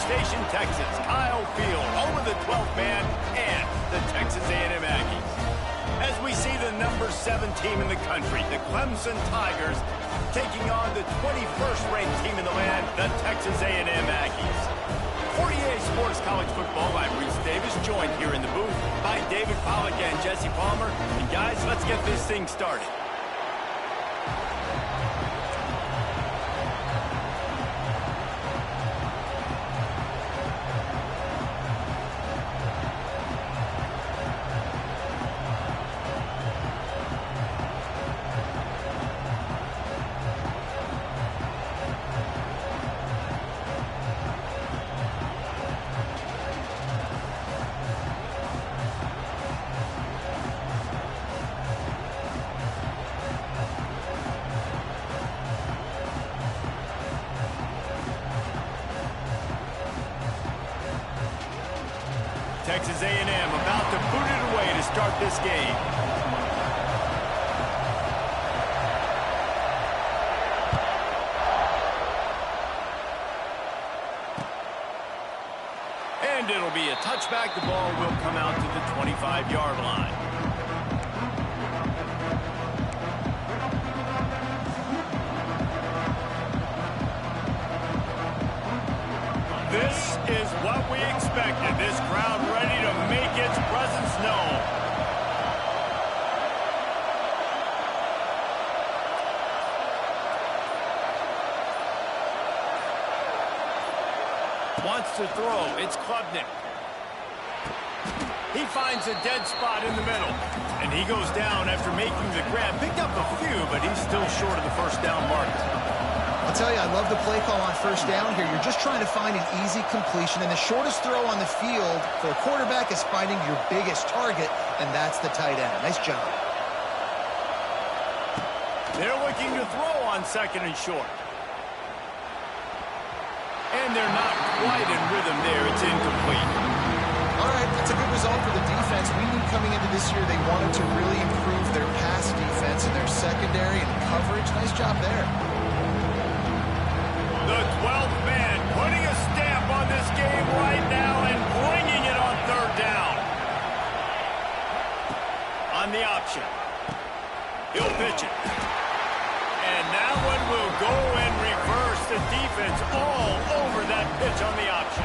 Station, Texas, Kyle Field, home of the 12th man and the Texas A&M Aggies. As we see the number 7 team in the country, the Clemson Tigers, taking on the 21st ranked team in the land, the Texas A&M Aggies. For EA Sports College Football, I'm Reese Davis, joined here in the booth by David Pollack and Jesse Palmer. And guys, let's get this thing started. Texas A&M about to boot it away to start this game. And it'll be a touchback. The ball will come out to the 25-yard line. This is what we expected. This crowd ready to make its presence known. Wants to throw. It's Klubnik. He finds a dead spot in the middle. And he goes down after making the grab. Picked up a few, but he's still short of the first down marker. I'll tell you, I love the play call on first down here. You're just trying to find an easy completion, and the shortest throw on the field for a quarterback is finding your biggest target, and that's the tight end. Nice job. They're looking to throw on second and short. And they're not quite in rhythm there. It's incomplete. All right, that's a good result for the defense. We knew coming into this year they wanted to really improve their pass defense and their secondary and coverage. Nice job there. The 12th man putting a stamp on this game right now and bringing it on third down. On the option. He'll pitch it. And that one will go and reverse the defense all over that pitch on the option.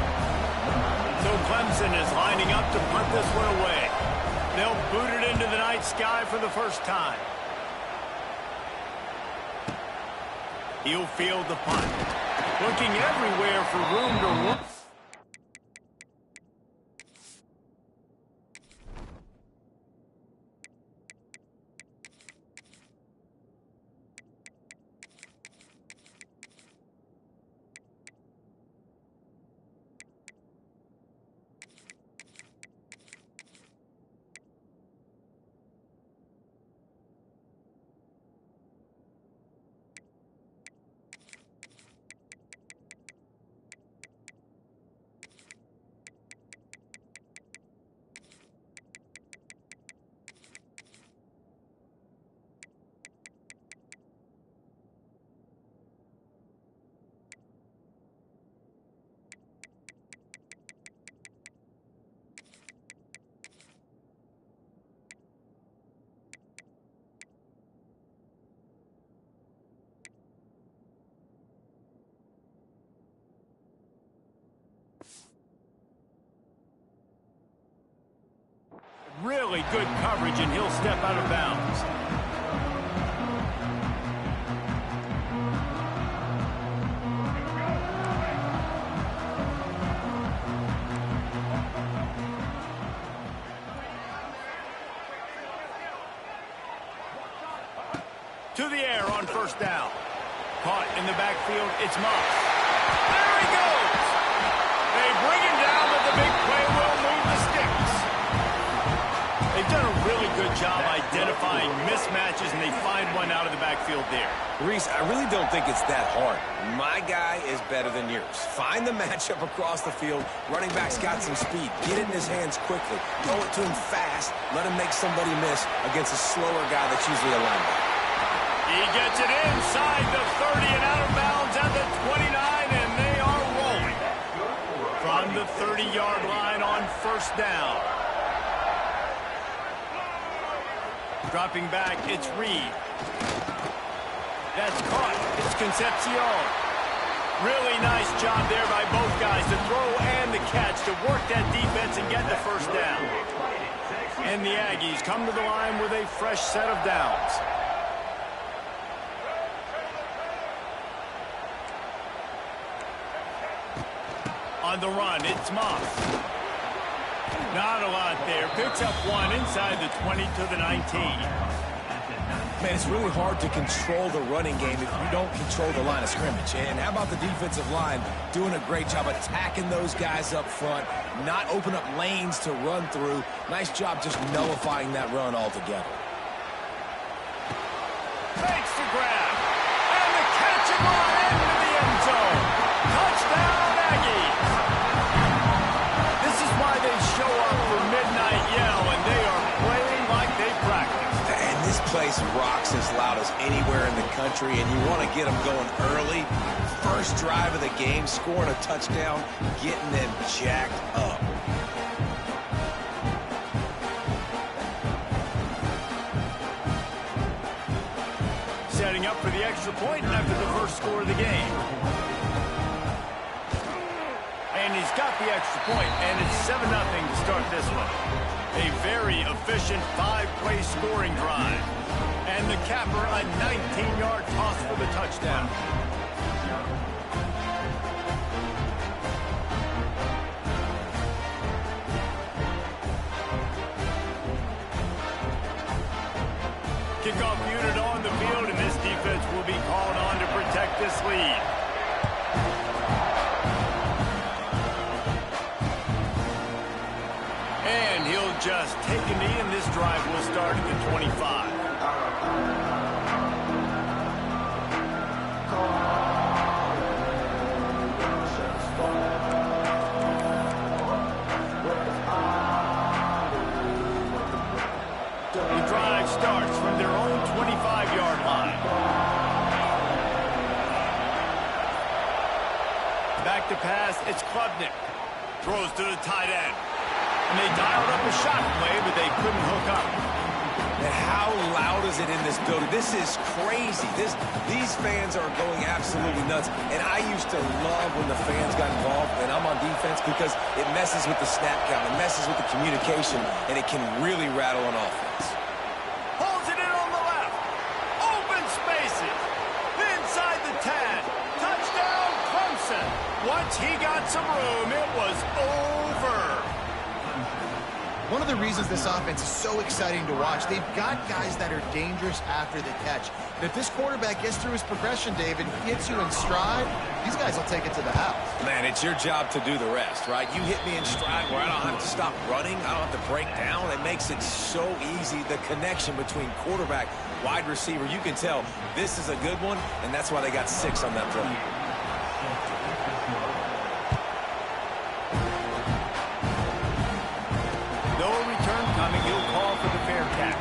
So Clemson is lining up to punt this one away. They'll boot it into the night sky for the first time. He'll field the punt. Looking everywhere for room to run. Really good coverage, and he'll step out of bounds. To the air on first down. Caught in the backfield, it's Moss. There he goes! They bring him down, but the big play will move the sticks. They've done a really good job identifying mismatches, and they find one out of the backfield there. Reese, I really don't think it's that hard. My guy is better than yours. Find the matchup across the field. Running back's got some speed. Get it in his hands quickly. Throw it to him fast. Let him make somebody miss against a slower guy that's usually a linebacker. He gets it inside the 30 and out of bounds at the 29, and they are rolling. the 30-yard line on first down. Dropping back, it's Reed. That's caught. It's Concepcion. Really nice job there by both guys, the throw and the catch, to work that defense and get the first down. And the Aggies come to the line with a fresh set of downs. On the run, it's Moss. Not a lot there. Picks up one inside the 20 to the 19. Man, it's really hard to control the running game if you don't control the line of scrimmage. And how about the defensive line doing a great job attacking those guys up front, not open up lanes to run through. Nice job just nullifying that run altogether. Makes the grab. And the catch and run into the end zone. Touchdown, Aggies. This is why they show up for Midnight Yell, and they are playing like they practice. And this place rocks as loud as anywhere in the country, and you want to get them going early. First drive of the game, scoring a touchdown, getting them jacked up. Setting up for the extra point after the first score of the game. And he's got the extra point, and it's 7-0 to start this one. A very efficient 5-play scoring drive. And the capper, a 19-yard toss for the touchdown. Kickoff unit on the field, and this defense will be called on to protect this lead. And he'll just take a knee, and this drive will start at the 25. The drive starts from their own 25-yard line. Back to pass, it's Klubnik. Throws to the tight end. And they dialed up a shot play, but they couldn't hook up. And how loud is it in this building? This is crazy. These fans are going absolutely nuts. And I used to love when the fans got involved, and I'm on defense, because it messes with the snap count, it messes with the communication, and it can really rattle an offense. Holds it in on the left. Open spaces. Inside the 10. Touchdown, Clemson. Once he got some room, it was over. One of the reasons this offense is so exciting to watch, they've got guys that are dangerous after the catch. And if this quarterback gets through his progression, David, gets you in stride, these guys will take it to the house. Man, it's your job to do the rest, right? You hit me in stride where I don't have to stop running. I don't have to break down. It makes it so easy. The connection between quarterback, wide receiver, you can tell this is a good one, and that's why they got 6 on that play. No return coming. He'll call for the fair catch.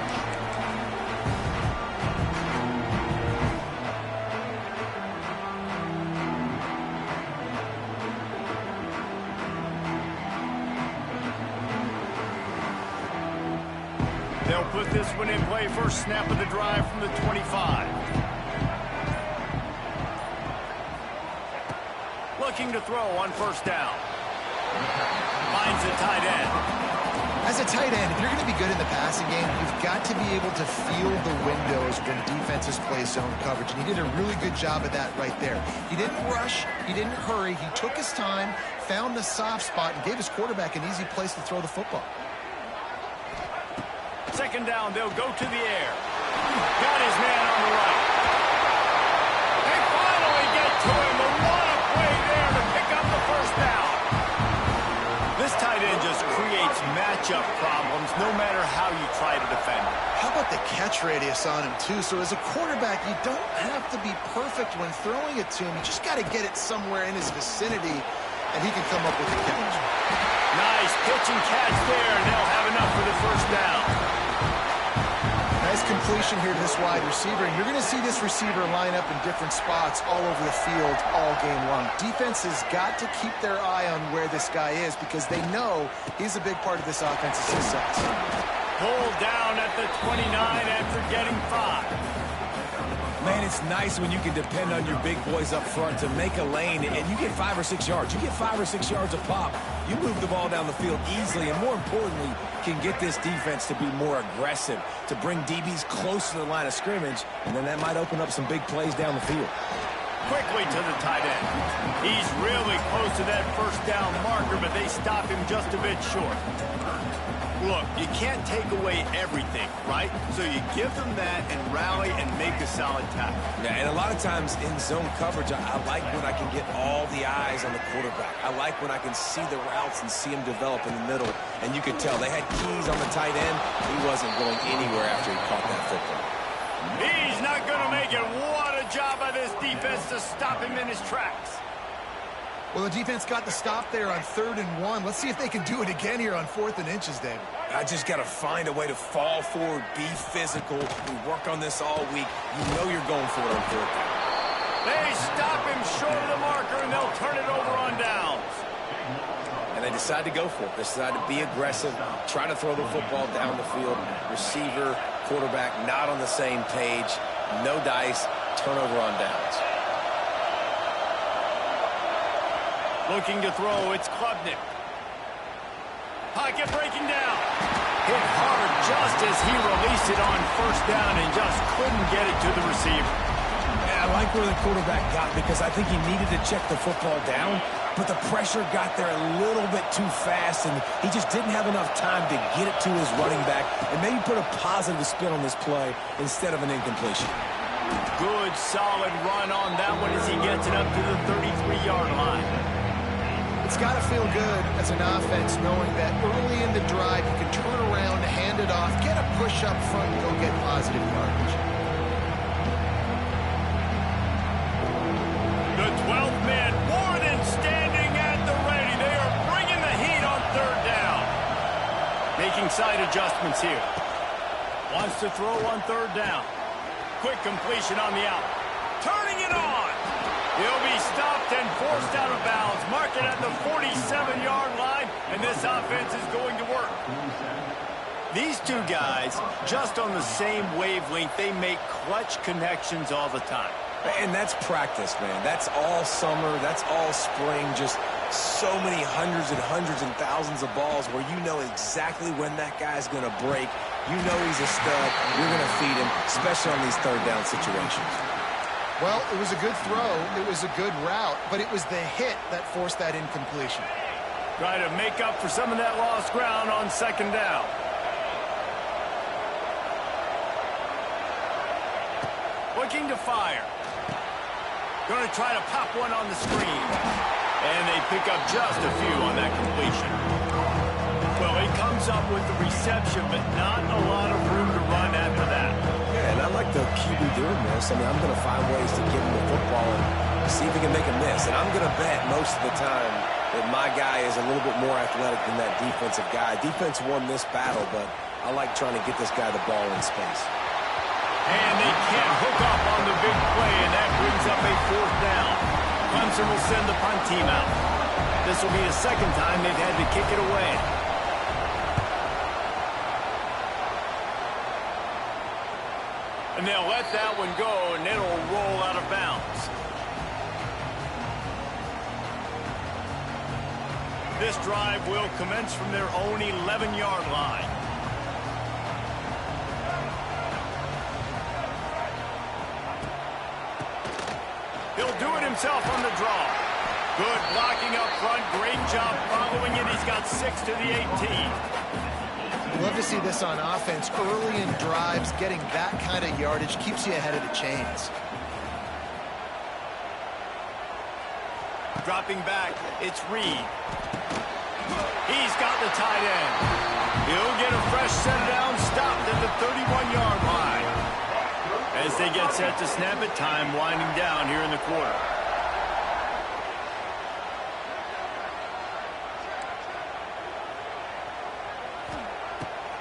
They'll put this one in play. First snap of the drive from the 25. Looking to throw on first down. Finds the tight end. As a tight end, if you're going to be good in the passing game, you've got to be able to feel the windows when defenses play zone coverage. And he did a really good job of that right there. He didn't rush. He didn't hurry. He took his time, found the soft spot, and gave his quarterback an easy place to throw the football. Second down, they'll go to the air. Got his man on the right. They finally get to him, but what a play there to pick up the first down. This tight end just creates matchup problems no matter how you try to defend him. How about the catch radius on him, too? So as a quarterback, you don't have to be perfect when throwing it to him. You just got to get it somewhere in his vicinity, and he can come up with the catch. Nice pitch and catch there, and they'll have enough for the first down. nice completion here to this wide receiver, and you're going to see this receiver line up in different spots all over the field all game long. Defense has got to keep their eye on where this guy is because they know he's a big part of this offense's success. Pulled down at the 29 after getting 5. Man, it's nice when you can depend on your big boys up front to make a lane, and you get 5 or 6 yards. You get 5 or 6 yards a pop. You move the ball down the field easily, and more importantly, can get this defense to be more aggressive, to bring DBs close to the line of scrimmage, and then that might open up some big plays down the field. Quickly to the tight end. He's really close to that first down marker, but they stop him just a bit short. Look, you can't take away everything, right? So you give them that and rally and make a solid tackle. Yeah, and a lot of times in zone coverage, I like when I can get all the eyes on the quarterback. I like when I can see the routes and see him develop in the middle. And you could tell they had keys on the tight end. He wasn't going anywhere after he caught that football. He's not going to make it. What a job by this defense to stop him in his tracks. Well, the defense got the stop there on 3rd and 1. Let's see if they can do it again here on 4th and inches, David. I just got to find a way to fall forward, be physical. We work on this all week. You know you're going for it on 4th down. They stop him short of the marker, and they'll turn it over on downs. And they decide to go for it. They decide to be aggressive, try to throw the football down the field. Receiver, quarterback, not on the same page. No dice, turnover on downs. Looking to throw, it's Klubnik. Pocket breaking down. Hit hard just as he released it on 1st down and just couldn't get it to the receiver. Yeah, I like where the quarterback got because I think he needed to check the football down, but the pressure got there a little bit too fast, and he just didn't have enough time to get it to his running back and maybe put a positive spin on this play instead of an incompletion. Good, solid run on that one as he gets it up to the 33-yard line. It's got to feel good as an offense knowing that early in the drive you can turn around, hand it off, get a push up front, and go get positive yardage. The 12th man more than standing at the ready. They are bringing the heat on 3rd down. Making side adjustments here. Wants to throw on 3rd down. Quick completion on the out. Turning it on. He'll be stopped and forced out of bounds. Mark it at the 47-yard line, and this offense is going to work. These two guys, just on the same wavelength, they make clutch connections all the time. And that's practice, man. That's all summer. That's all spring. Just so many hundreds and thousands of balls where you know exactly when that guy's going to break. You know he's a stud. You're going to feed him, especially on these 3rd down situations. Well, it was a good throw, it was a good route, but it was the hit that forced that incompletion. Try to make up for some of that lost ground on 2nd down. Looking to fire. Going to try to pop one on the screen. And they pick up just a few on that completion. Well, he comes up with the reception, but not a lot of room to run after that. Yeah, and I like the QB doing this. I mean, I'm going to find ways to give him the football and see if he can make a miss. And I'm going to bet most of the time that my guy is a little bit more athletic than that defensive guy. Defense won this battle, but I like trying to get this guy the ball in space. And they can't hook up on the big play, and that brings up a 4th down. Clemson will send the punt team out. This will be the 2nd time they've had to kick it away. And they'll let that one go, and it'll roll out of bounds. This drive will commence from their own 11-yard line. He'll do it himself on the draw. Good blocking up front. Great job following it. He's got 6 to the 18. Love to see this on offense. Early in drives, getting that kind of yardage keeps you ahead of the chains. Dropping back, it's Reed. He's got the tight end. He'll get a fresh set down, stopped at the 31-yard line. As they get set to snap it, time winding down here in the quarter.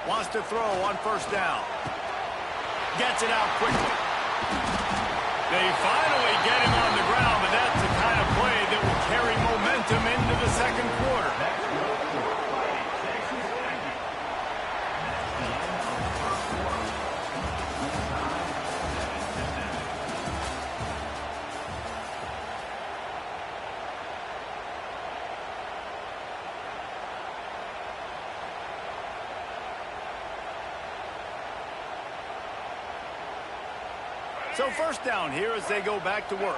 Wants to throw on 1st down. Gets it out quickly. They finally get him on the ground, but that's the kind of play that will carry momentum into the second quarter. So first down here as they go back to work.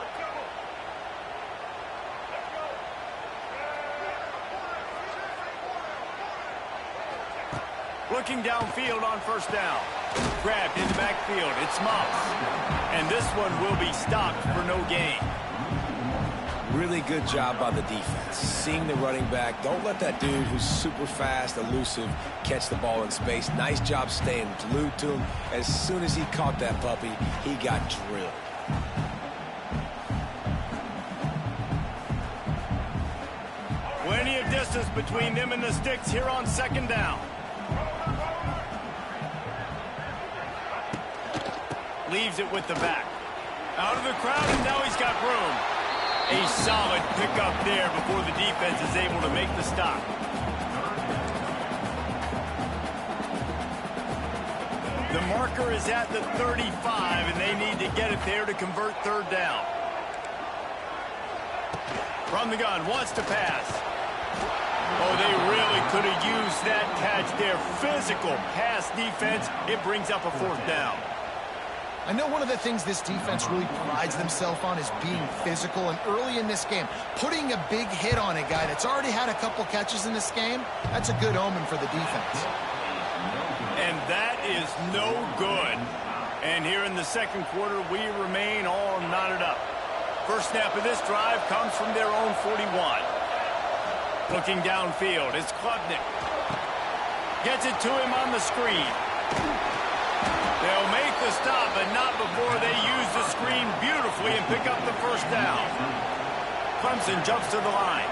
Looking downfield on first down. Grabbed in the backfield. It's Moss. And this one will be stopped for no gain. Really good job by the defense. Seeing the running back. Don't let that dude who's super fast, elusive, catch the ball in space. Nice job staying glued to him. As soon as he caught that puppy, he got drilled. Plenty of distance between them and the sticks here on second down. Leaves it with the back. Out of the crowd, and now he's got room. A solid pickup there before the defense is able to make the stop. The marker is at the 35, and they need to get it there to convert third down. From the gun, wants to pass. Oh, they really could have used that catch there. Physical pass defense. It brings up a fourth down. I know one of the things this defense really prides themselves on is being physical, and early in this game, putting a big hit on a guy that's already had a couple catches in this game, that's a good omen for the defense. And that is no good. And here in the second quarter, we remain all knotted up. First snap of this drive comes from their own 41. Looking downfield, it's Klubnik. Gets it to him on the screen. They'll make the stop, but not before they use the screen beautifully and pick up the first down. Clemson jumps to the line.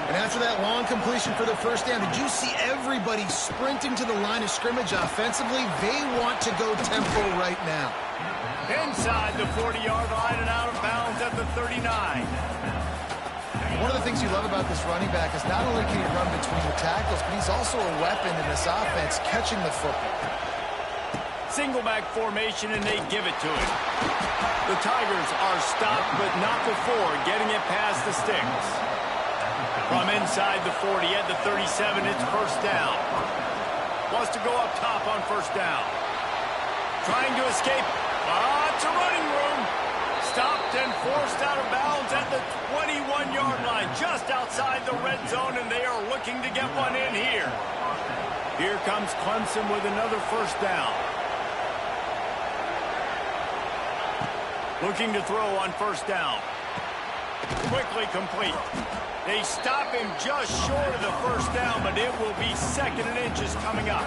And after that long completion for the first down, did you see everybody sprinting to the line of scrimmage offensively? They want to go tempo right now. Inside the 40-yard line and out of bounds at the 39. One of the things you love about this running back is not only can he run between the tackles, but he's also a weapon in this offense catching the football. Single back formation, and they give it to him. The Tigers are stopped, but not before getting it past the sticks. From inside the 40 at the 37, it's first down. Wants to go up top on first down. Trying to escape. It's a running room. Stopped and forced out of bounds at the 21-yard line, just outside the red zone, and they are looking to get one in here. Here comes Clemson with another first down. Looking to throw on first down. Quickly complete. They stop him just short of the first down, but it will be second and inches coming up.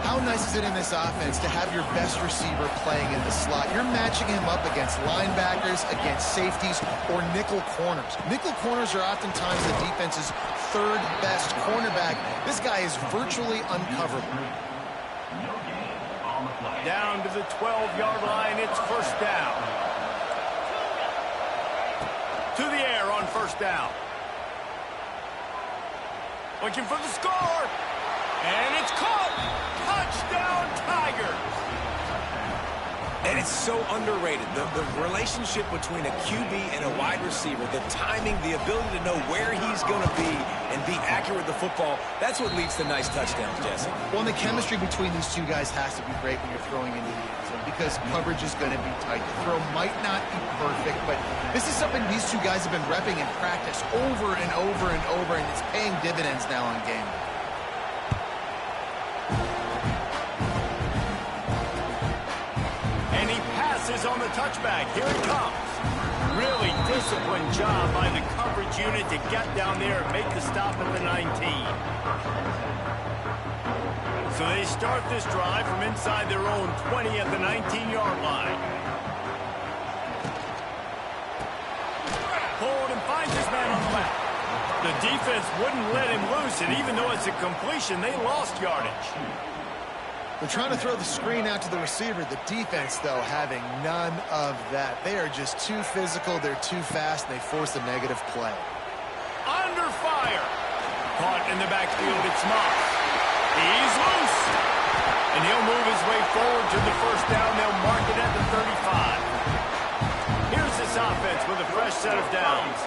How nice is it in this offense to have your best receiver playing in the slot? You're matching him up against linebackers, against safeties, or nickel corners. Nickel corners are oftentimes the defense's third best cornerback. This guy is virtually uncoverable. Down to the 12-yard line, it's first down. To the air on first down. Looking for the score. And it's caught. Touchdown, Tigers. And it's so underrated. The relationship between a QB and a wide receiver, the timing, the ability to know where he's going to be and be accurate with the football, that's what leads to nice touchdowns, Jesse. Well, and the chemistry between these two guys has to be great when you're throwing into the end zone because coverage is going to be tight. The throw might not be perfect, but this is something these two guys have been repping in practice over and over and over, and it's paying dividends now on game day. Is on the touchback. Here it comes. Really disciplined job by the coverage unit to get down there and make the stop at the 19. So they start this drive from inside their own 20 at the 19-yard line. Pulled and finds his man on the left. The defense wouldn't let him loose, and even though it's a completion, they lost yardage. They're trying to throw the screen out to the receiver. The defense, though, having none of that. They are just too physical. They're too fast, and they force a negative play. Under fire. Caught in the backfield. It's Moss. He's loose. And he'll move his way forward to the first down. They'll mark it at the 35. Here's this offense with a fresh set of downs.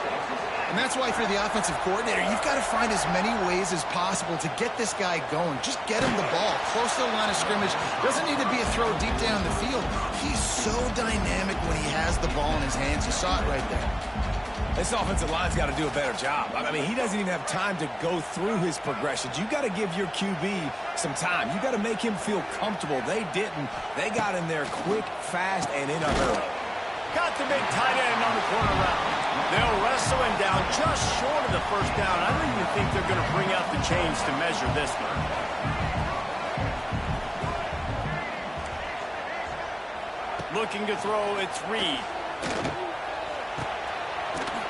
And that's why, if you're the offensive coordinator, you've got to find as many ways as possible to get this guy going. Just get him the ball close to the line of scrimmage. Doesn't need to be a throw deep down the field. He's so dynamic when he has the ball in his hands. You saw it right there. This offensive line's got to do a better job. I mean, he doesn't even have time to go through his progressions. You got to give your QB some time. You got to make him feel comfortable. They didn't. They got in there quick, fast, and in a hurry. Got the big tight end on the corner route. They'll wrestle him down just short of the first down. I don't even think they're going to bring out the chains to measure this one. Looking to throw, it's Reed.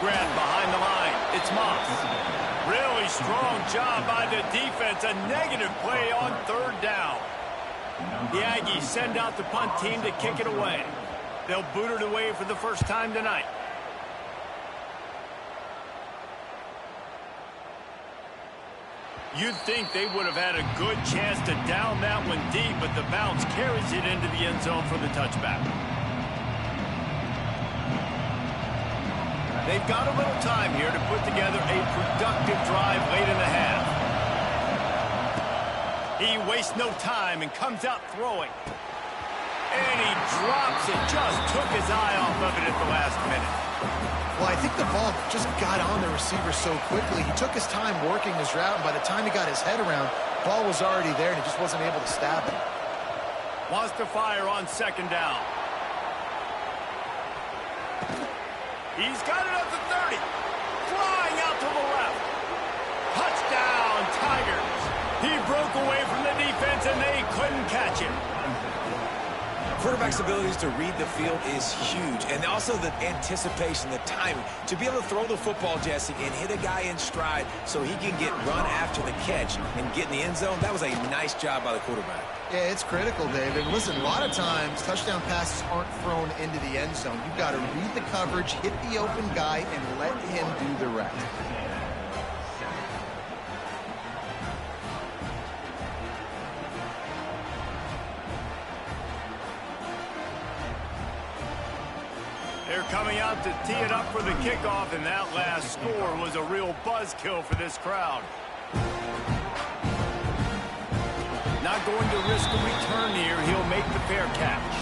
Grabbed behind the line. It's Moss. Really strong job by the defense. A negative play on third down. The Aggies send out the punt team to kick it away. They'll boot it away for the first time tonight. You'd think they would have had a good chance to down that one deep, but the bounce carries it into the end zone for the touchback. They've got a little time here to put together a productive drive late in the half. He wastes no time and comes out throwing. And he drops it. Just took his eye off of it at the last minute. Well, I think the ball just got on the receiver so quickly. He took his time working his route, and by the time he got his head around, the ball was already there, and he just wasn't able to stab it. Wants to fire on second down. He's got it up to 30. Flying out to the left. Touchdown, Tigers. He broke away from the defense, and they couldn't catch him. Quarterback's abilities to read the field is huge, and also the anticipation, the timing. To be able to throw the football, Jesse, and hit a guy in stride so he can get run after the catch and get in the end zone, that was a nice job by the quarterback. Yeah, it's critical, David. Listen, a lot of times, touchdown passes aren't thrown into the end zone. You've got to read the coverage, hit the open guy, and let him do the rest. They're coming out to tee it up for the kickoff, and that last score was a real buzzkill for this crowd. Not going to risk a return here. He'll make the fair catch.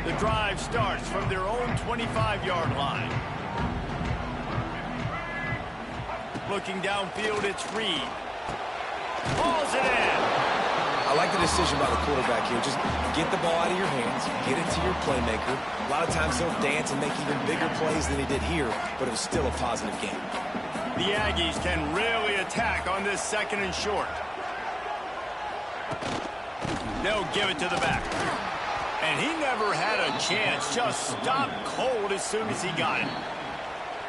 The drive starts from their own 25-yard line. Looking downfield, it's Reed. Hauls it in. I like the decision by the quarterback here. Just get the ball out of your hands, get it to your playmaker. A lot of times he'll dance and make even bigger plays than he did here, but it was still a positive game. The Aggies can really attack on this second and short. They'll give it to the back. And he never had a chance. Just stopped cold as soon as he got it.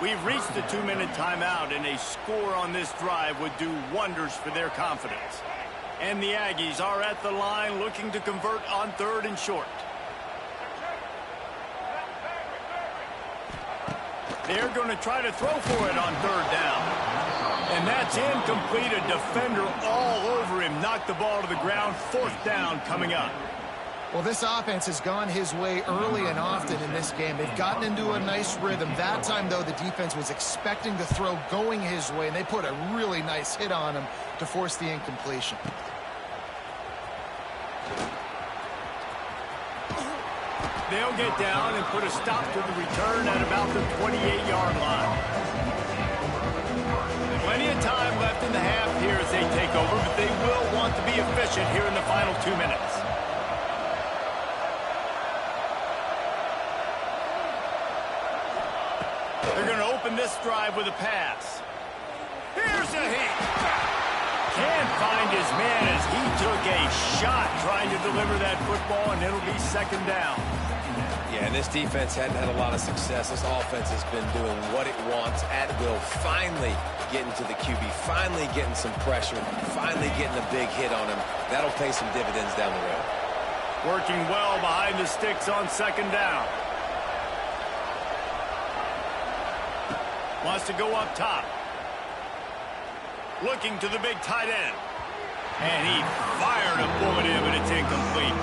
We've reached the 2-minute timeout, and a score on this drive would do wonders for their confidence. And the Aggies are at the line looking to convert on third and short. They're going to try to throw for it on third down. And that's incomplete. A defender all over him. Knocked the ball to the ground. Fourth down coming up. Well, this offense has gone his way early and often in this game. They've gotten into a nice rhythm. That time, though, the defense was expecting the throw going his way, and they put a really nice hit on him to force the incompletion. They'll get down and put a stop to the return at about the 28-yard line. Plenty of time left in the half here as they take over, but they will want to be efficient here in the final 2 minutes. They're going to open this drive with a pass. Here's a hit. Can't find his man as he took a shot trying to deliver that football, and it'll be second down. Yeah, and this defense hadn't had a lot of success. This offense has been doing what it wants at will, finally getting to the QB, finally getting some pressure, finally getting a big hit on him. That'll pay some dividends down the road. Working well behind the sticks on second down. Wants to go up top. Looking to the big tight end. And he fired a bullet in, but it's incomplete.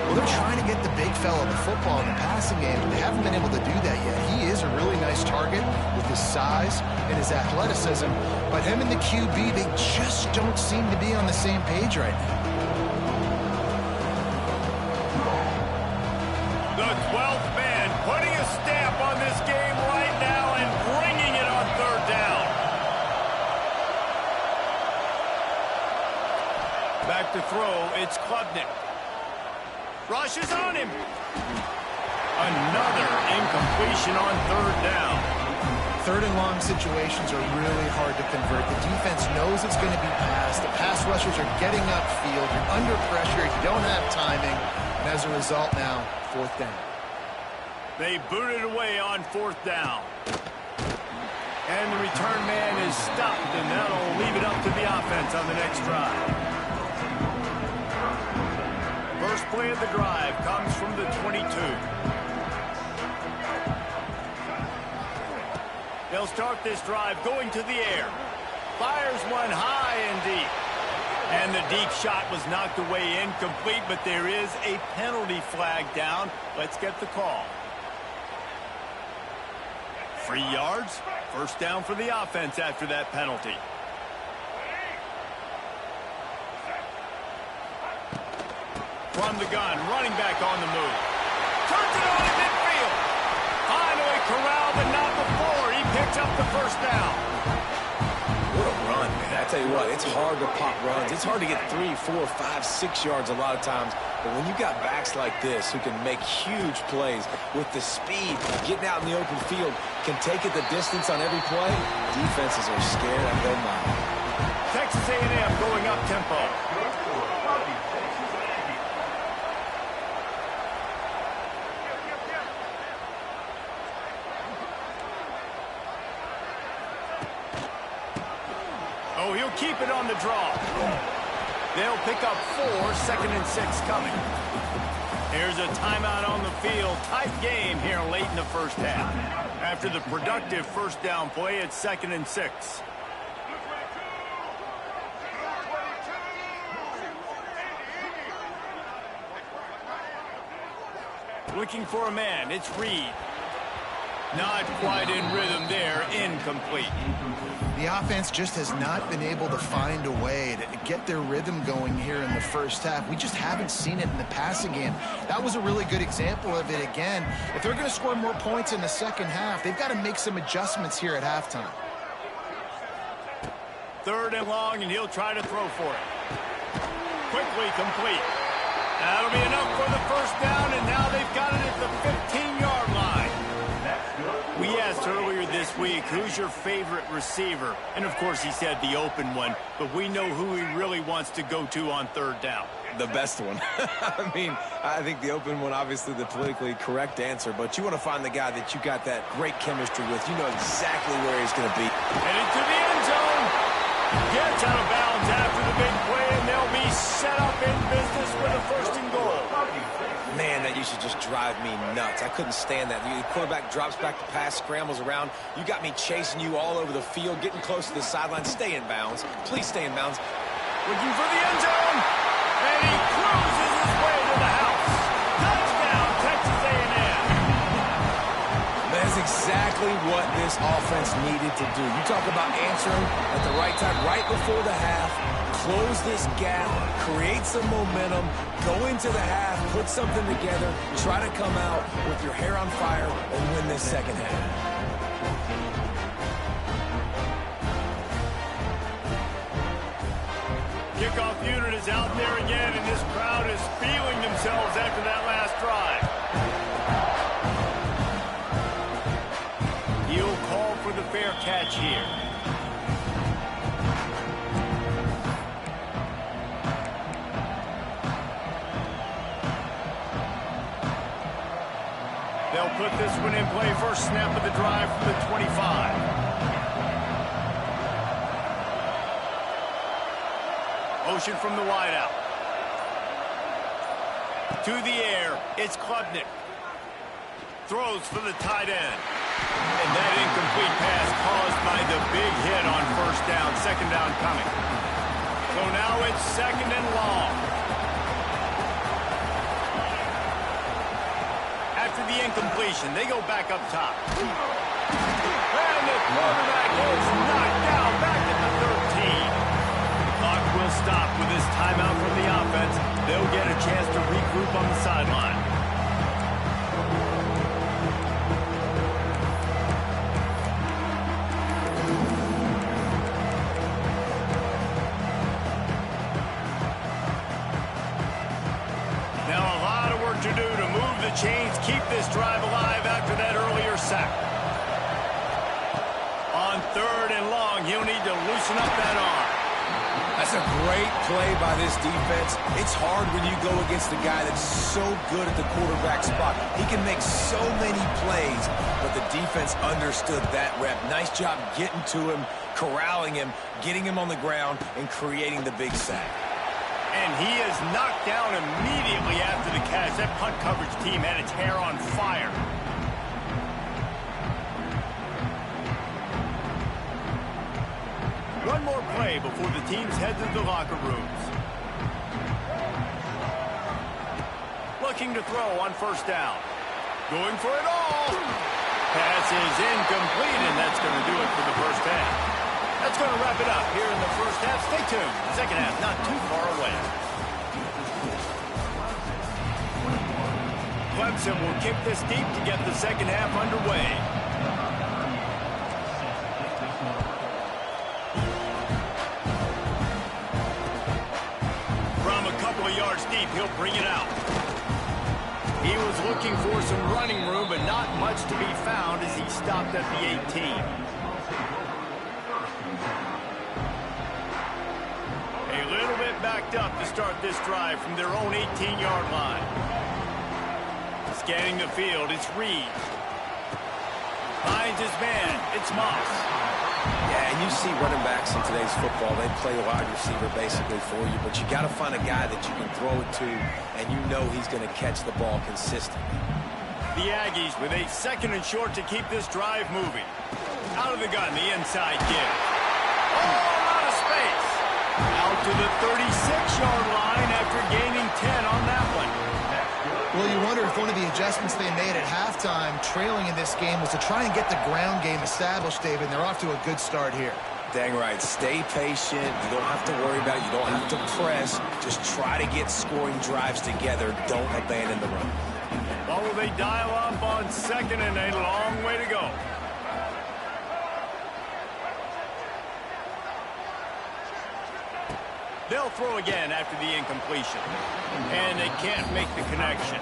Well, they're trying to get the big fella the football in the passing game, but they haven't been able to do that yet. He is a really nice target with his size and his athleticism, but him and the QB, they just don't seem to be on the same page right now. The 12th man putting a stamp on this game right now and bringing it on third down. Back to throw, it's Klubnik. Rushes on him. Another incompletion on third down. Third and long situations are really hard to convert. The defense knows it's going to be passed. The pass rushers are getting upfield. You're under pressure. You don't have timing. And as a result now, fourth down. They booted away on fourth down. And the return man is stopped, and that'll leave it up to the offense on the next drive. First play of the drive comes from the 22. They'll start this drive going to the air. Fires one high and deep. And the deep shot was knocked away incomplete, but there is a penalty flag down. Let's get the call. 3 yards. First down for the offense after that penalty. From the gun, running back on the move. Turns it on in midfield. Finally corralled, but not before. He picks up the first down. What a run, man. I tell you what, it's hard to pop runs. It's hard to get 3, 4, 5, 6 yards a lot of times. But when you got backs like this who can make huge plays with the speed, getting out in the open field, can take it the distance on every play, defenses are scared out of their mind. Texas A&M going up tempo. Oh, he'll keep it on the draw. They'll pick up 4, second and 6 coming. Here's a timeout on the field. Tight game here late in the first half. After the productive first down play, it's second and 6. Looking for a man. It's Reed. Not quite in rhythm there. Incomplete. The offense just has not been able to find a way to get their rhythm going here in the first half. We just haven't seen it in the passing game. That was a really good example of it again. If they're going to score more points in the second half, they've got to make some adjustments here at halftime. Third and long, and he'll try to throw for it. Quickly complete. That'll be enough for the first down, and now they've got it at the 15-yard line. We asked earlier this week, who's your favorite receiver? And, of course, he said the open one, but we know who he really wants to go to on third down. The best one. I mean, I think the open one, obviously the politically correct answer, but you want to find the guy that you got that great chemistry with. You know exactly where he's going to be. Headed to the end zone. Gets out of bounds after the big play, and they'll be set up in business with a first and goal. Man, that used to just drive me nuts. I couldn't stand that. The quarterback drops back to pass, scrambles around. You got me chasing you all over the field, getting close to the sideline. Stay in bounds. Please stay in bounds. Looking for the end zone. And he cruises his way to the house. Touchdown, Texas A&M. That's exactly what this offense needed to do. You talk about answering at the right time, right before the half. Close this gap, create some momentum, go into the half, put something together, try to come out with your hair on fire and win this second half. Kickoff unit is out there again, and this crowd is feeling themselves after that last drive. He'll call for the fair catch here. They'll put this one in play. First snap of the drive from the 25. Motion from the wideout. To the air, it's Klubnik. Throws for the tight end. And that incomplete pass caused by the big hit on first down. Second down coming. So now it's second and long. After the incompletion, they go back up top. And the quarterback is knocked down back at the 13. The clock will stop with this timeout from the offense. They'll get a chance to regroup on the sideline. Chains keep this drive alive after that earlier sack. On third and long, he'll need to loosen up that arm. That's a great play by this defense. It's hard when you go against a guy that's so good at the quarterback spot. He can make so many plays, but the defense understood that rep. Nice job getting to him, corralling him, getting him on the ground, and creating the big sack. And he is knocked down immediately after the catch. That punt coverage team had its hair on fire. One more play before the teams head to the locker rooms. Looking to throw on first down. Going for it all. Pass is incomplete, and that's going to do it for the first half. That's going to wrap it up here in the first half. Stay tuned. Second half not too far away. Clemson will kick this deep to get the second half underway. From a couple of yards deep, he'll bring it out. He was looking for some running room, but not much to be found as he stopped at the 18. Backed up to start this drive from their own 18-yard line. Scanning the field, it's Reed. Finds his man, it's Moss. Yeah, and you see running backs in today's football, they play a wide receiver basically for you, but you got to find a guy that you can throw it to, and you know he's going to catch the ball consistently. The Aggies with a second and short to keep this drive moving. Out of the gun, the inside give. Oh, out of space. Out to the 36-yard line after gaining 10 on that one. Well, you wonder if one of the adjustments they made at halftime, trailing in this game, was to try and get the ground game established, David. They're off to a good start here. Dang right. Stay patient. You don't have to worry about it. You don't have to press. Just try to get scoring drives together. Don't abandon the run. Well, will they dial up on second and a long way to go? They'll throw again after the incompletion. And they can't make the connection.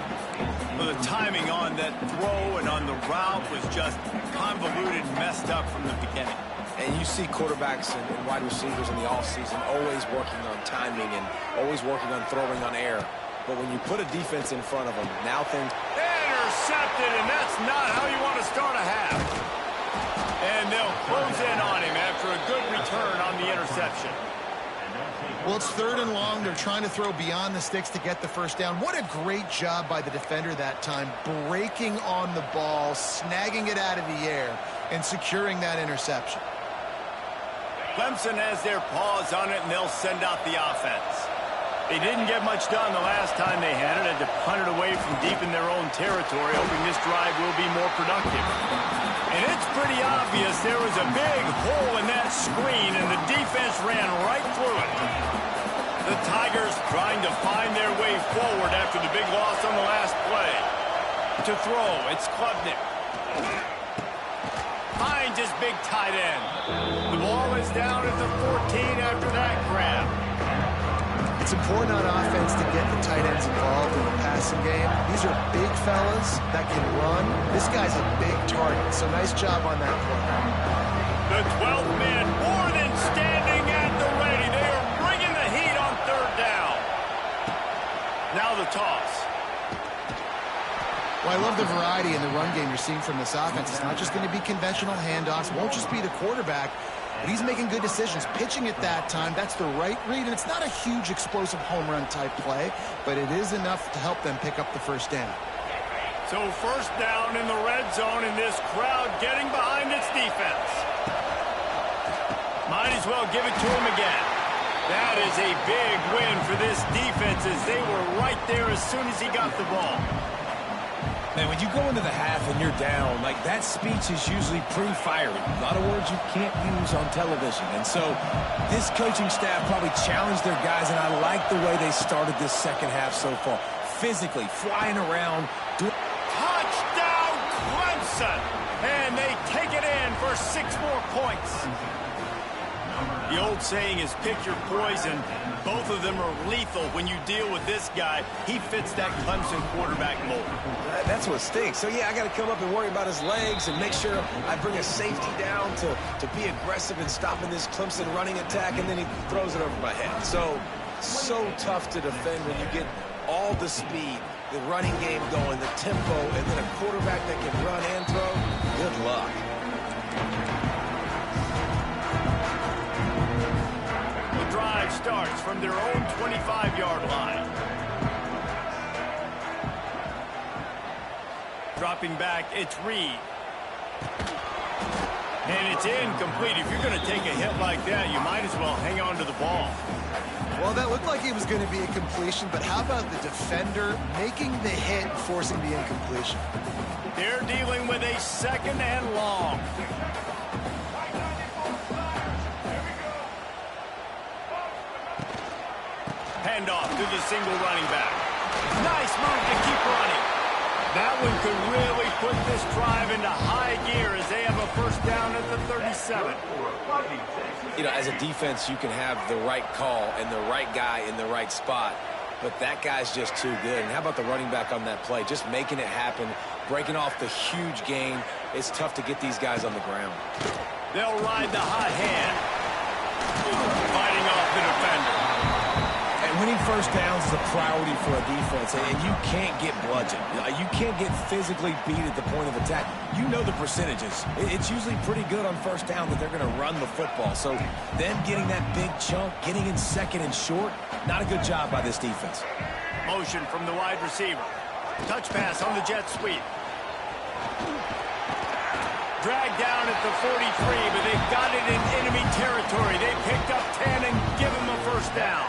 Well, the timing on that throw and on the route was just convoluted, messed up from the beginning. And you see quarterbacks and wide receivers in the offseason always working on timing and always working on throwing on air. But when you put a defense in front of them, now things... Intercepted, and that's not how you want to start a half. And they'll close in on him after a good return on the interception. Well, it's third and long. They're trying to throw beyond the sticks to get the first down. What a great job by the defender that time, breaking on the ball, snagging it out of the air, and securing that interception. Clemson has their paws on it, and they'll send out the offense. They didn't get much done the last time they had it, had to punt it away from deep in their own territory, hoping this drive will be more productive. And it's pretty obvious there was a big hole in that screen, and the defense ran right through it. The Tigers trying to find their way forward after the big loss on the last play. To throw, it's Klubnik. Finds his big tight end. The ball is down at the 14 after that grab. It's important on offense to get the tight ends involved in the passing game. These are big fellas that can run. This guy's a big target, so nice job on that play. The 12th man more than standing at the ready. They are bringing the heat on third down. Now the toss. Well, I love the variety in the run game you're seeing from this offense. It's not just going to be conventional handoffs. It won't just be the quarterback, but he's making good decisions. Pitching at that time, that's the right read, and it's not a huge explosive home run type play, but it is enough to help them pick up the first down. So first down in the red zone, and this crowd getting behind its defense. Might as well give it to him again. That is a big win for this defense as they were right there as soon as he got the ball. Man, when you go into the half and you're down, like that speech is usually pretty fiery. A lot of words you can't use on television. And so this coaching staff probably challenged their guys, and I like the way they started this second half so far. Physically, flying around. Touchdown, Clemson! And they take it in for 6 more points. The old saying is pick your poison. Both of them are lethal when you deal with this guy. He fits that Clemson quarterback mold. That's what stinks. So, yeah, I got to come up and worry about his legs and make sure I bring a safety down to be aggressive in stopping this Clemson running attack, and then he throws it over my head. So tough to defend when you get all the speed, the running game going, the tempo, and then a quarterback that can run and throw. Good luck. Drive starts from their own 25-yard line. Dropping back, it's Reed. And it's incomplete. If you're going to take a hit like that, you might as well hang on to the ball. Well, that looked like it was going to be a completion, but how about the defender making the hit and forcing the incompletion? They're dealing with a second and long. Handoff to the single running back. Nice move to keep running. That one could really put this drive into high gear as they have a first down at the 37. You know, as a defense, you can have the right call and the right guy in the right spot, but that guy's just too good. And how about the running back on that play? Just making it happen, breaking off the huge gain. It's tough to get these guys on the ground. They'll ride the hot hand. Fighting off the defender. Winning first downs is a priority for a defense, and you can't get bludgeoned. You can't get physically beat at the point of attack. You know the percentages. It's usually pretty good on first down that they're going to run the football. So them getting that big chunk, getting in second and short, not a good job by this defense. Motion from the wide receiver. Touch pass on the jet sweep. Dragged down at the 43, but they've got it in enemy territory. They picked up 10 and give them a first down.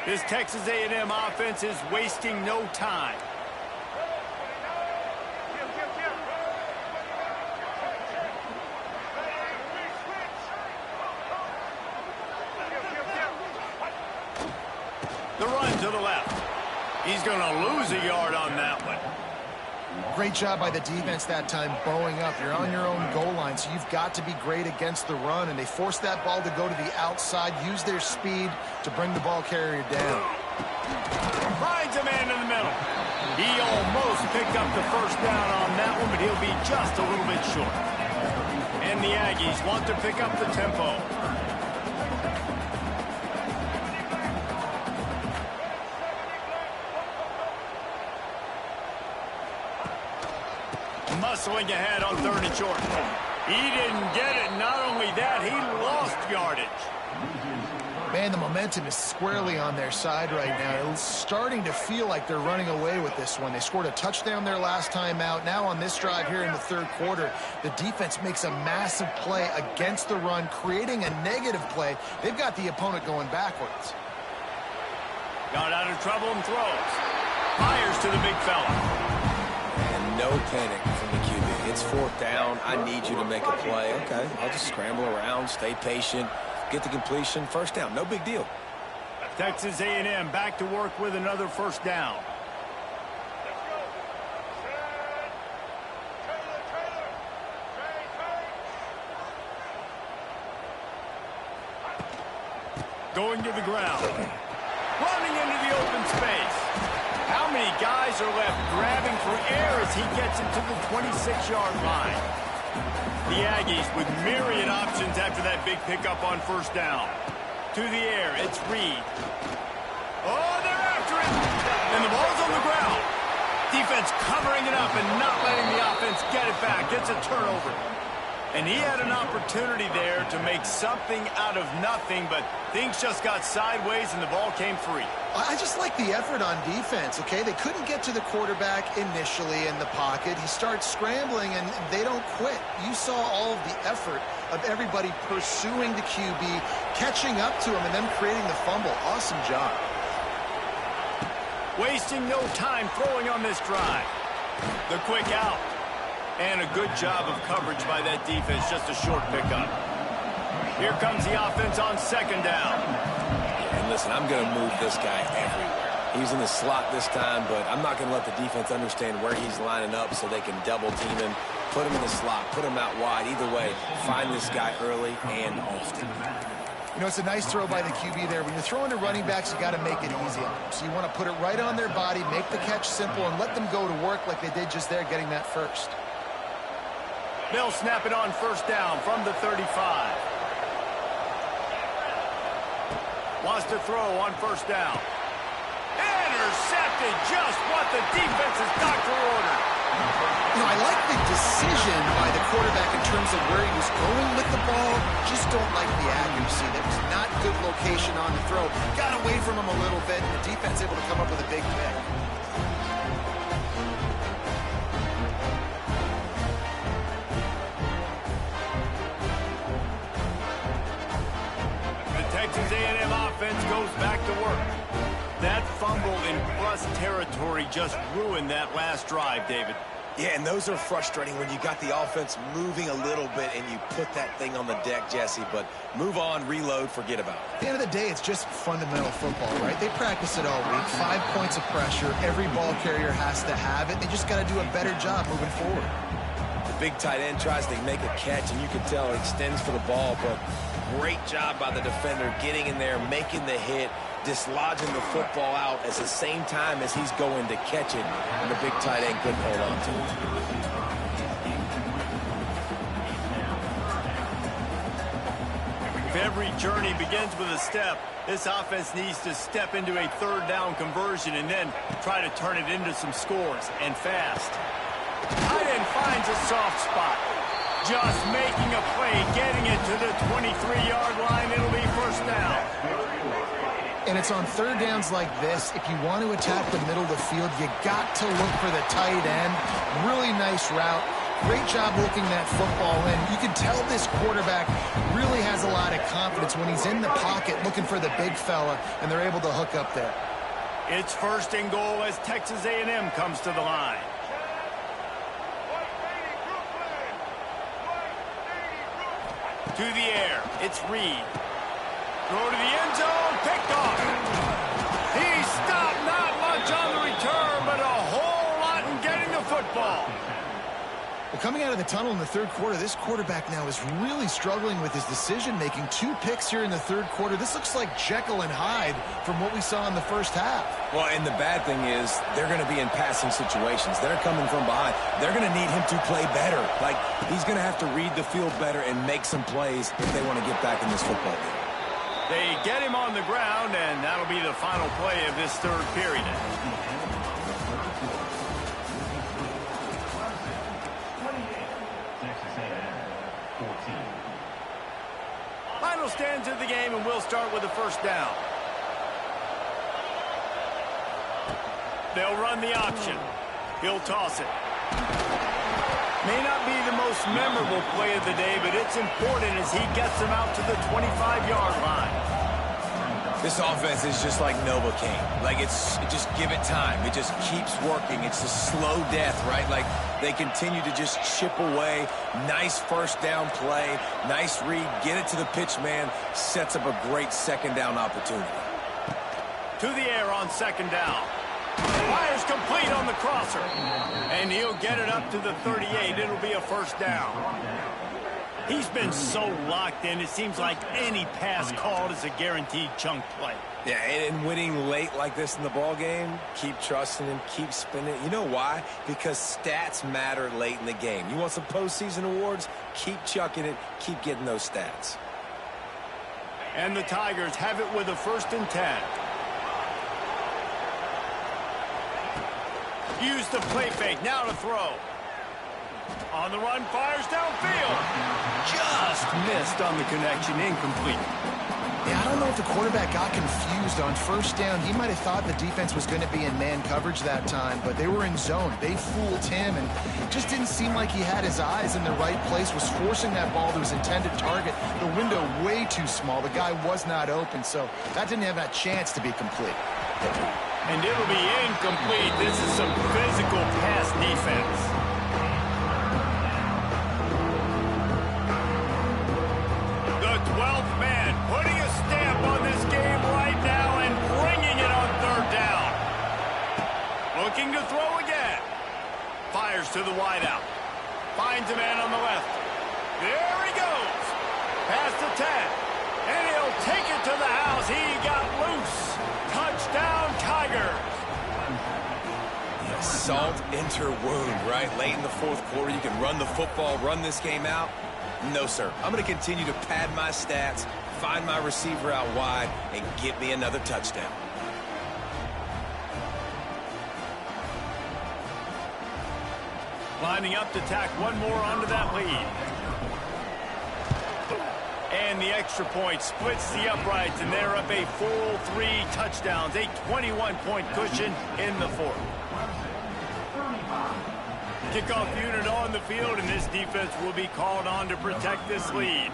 This Texas A&M offense is wasting no time. The run to the left. He's going to lose a yard on that one. Great job by the defense that time, bowing up. You're on your own goal line, so you've got to be great against the run, and they forced that ball to go to the outside, use their speed to bring the ball carrier down. Finds a man in the middle. He almost picked up the first down on that one, but he'll be just a little bit short. And the Aggies want to pick up the tempo. Muscling ahead on 3rd and short. He didn't get it. Not only that, he lost yardage. Man, the momentum is squarely on their side right now. It's starting to feel like they're running away with this one. They scored a touchdown their last time out. Now on this drive here in the 3rd quarter, the defense makes a massive play against the run, creating a negative play. They've got the opponent going backwards. Got out of trouble and throws. Fires to the big fella. No panic from the QB. It's 4th down. I need you to make a play. Okay, I'll just scramble around, stay patient, get the completion. First down, no big deal. Texas A&M back to work with another first down. Going to the ground. Running into the open space. How many guys are left grabbing for air as he gets into the 26-yard line? The Aggies with myriad options after that big pickup on first down. To the air, it's Reed. Oh, they're after it. And the ball's on the ground. Defense covering it up and not letting the offense get it back. It's a turnover. And he had an opportunity there to make something out of nothing, but things just got sideways and the ball came free. I just like the effort on defense, okay? They couldn't get to the quarterback initially in the pocket. He starts scrambling, and they don't quit. You saw all of the effort of everybody pursuing the QB, catching up to him, and then creating the fumble. Awesome job. Wasting no time throwing on this drive. The quick out. And a good job of coverage by that defense, just a short pickup. Here comes the offense on second down. And listen, I'm going to move this guy everywhere. He's in the slot this time, but I'm not going to let the defense understand where he's lining up so they can double team him, put him in the slot, put him out wide. Either way, find this guy early and often. You know, it's a nice throw by the QB there. When you're throwing to running backs, you got to make it easy on them. So you want to put it right on their body, make the catch simple, and let them go to work like they did just there, getting that first. They'll snap it on first down from the 35. Wants to throw on first down. Intercepted, just what the defense's doctor ordered. You know, I like the decision by the quarterback in terms of where he was going with the ball. Just don't like the accuracy. There was not good location on the throw. Got away from him a little bit, and the defense able to come up with a big pick. Texas A&M offense goes back to work. That fumble in plus territory just ruined that last drive, David. Yeah, and those are frustrating when you got the offense moving a little bit and you put that thing on the deck, Jesse. But move on, reload, forget about it. At the end of the day, it's just fundamental football, right? They practice it all week. 5 points of pressure. Every ball carrier has to have it. They just got to do a better job moving forward. The big tight end tries to make a catch, and you can tell it extends for the ball, but great job by the defender getting in there, making the hit, dislodging the football out at the same time as he's going to catch it, and the big tight end couldn't hold on to it. If every journey begins with a step, this offense needs to step into a third down conversion and then try to turn it into some scores, and fast. Tight end finds a soft spot. Just making a play, getting it to the 23-yard line. It'll be first down. And it's on third downs like this. If you want to attack the middle of the field, you got to look for the tight end. Really nice route. Great job looking that football in. You can tell this quarterback really has a lot of confidence when he's in the pocket looking for the big fella, and they're able to hook up there. It's first and goal as Texas A&M comes to the line. To the air, it's Reed. Throw to the end zone, picked off. He stopped, not much on the return, but a whole lot in getting the football. Well, coming out of the tunnel in the third quarter, this quarterback now is really struggling with his decision-making. 2 picks here in the third quarter. This looks like Jekyll and Hyde from what we saw in the first half. Well, and the bad thing is they're going to be in passing situations. They're coming from behind. They're going to need him to play better. Like, he's going to have to read the field better and make some plays if they want to get back in this football game. They get him on the ground, and that'll be the final play of this third period. Final stands of the game, and we'll start with the first down. They'll run the option. He'll toss it. May not be the most memorable play of the day, but it's important as he gets them out to the 25-yard line. This offense is just like Novocaine. Like, just give it time. It just keeps working. It's a slow death, right? Like, they continue to just chip away. Nice first down play. Nice read. Get it to the pitch man. Sets up a great second down opportunity. To the air on second down. Fires complete on the crosser. And he'll get it up to the 38. It'll be a first down. He's been so locked in, it seems like any pass called is a guaranteed chunk play. Yeah, and winning late like this in the ball game, keep trusting him, keep spinning. You know why? Because stats matter late in the game. You want some postseason awards? Keep chucking it, keep getting those stats. And the Tigers have it with a 1st and 10. Use the play fake, now to throw. On the run, fires downfield. Just missed on the connection, incomplete. Yeah, I don't know if the quarterback got confused on 1st down. He might have thought the defense was going to be in man coverage that time, but they were in zone. They fooled him, and just didn't seem like he had his eyes in the right place, was forcing that ball to his intended target. The window way too small. The guy was not open, so that didn't have that chance to be complete. And it'll be incomplete. This is some physical pass defense. The 12th man putting a stamp on this game right now and bringing it on 3rd down. Looking to throw again. Fires to the wideout. Finds a man on the left. There he goes. Past the 10. And he'll take it to the house. He got loose. Touchdown, Tigers. Salt enter wound, right? Late in the 4th quarter, you can run the football, run this game out. No, sir. I'm going to continue to pad my stats, find my receiver out wide, and get me another touchdown. Lining up to tack one more onto that lead. And the extra point splits the uprights, and they're up a full 3 touchdowns, a 21-point cushion in the 4th. Kickoff unit on the field, and this defense will be called on to protect this lead.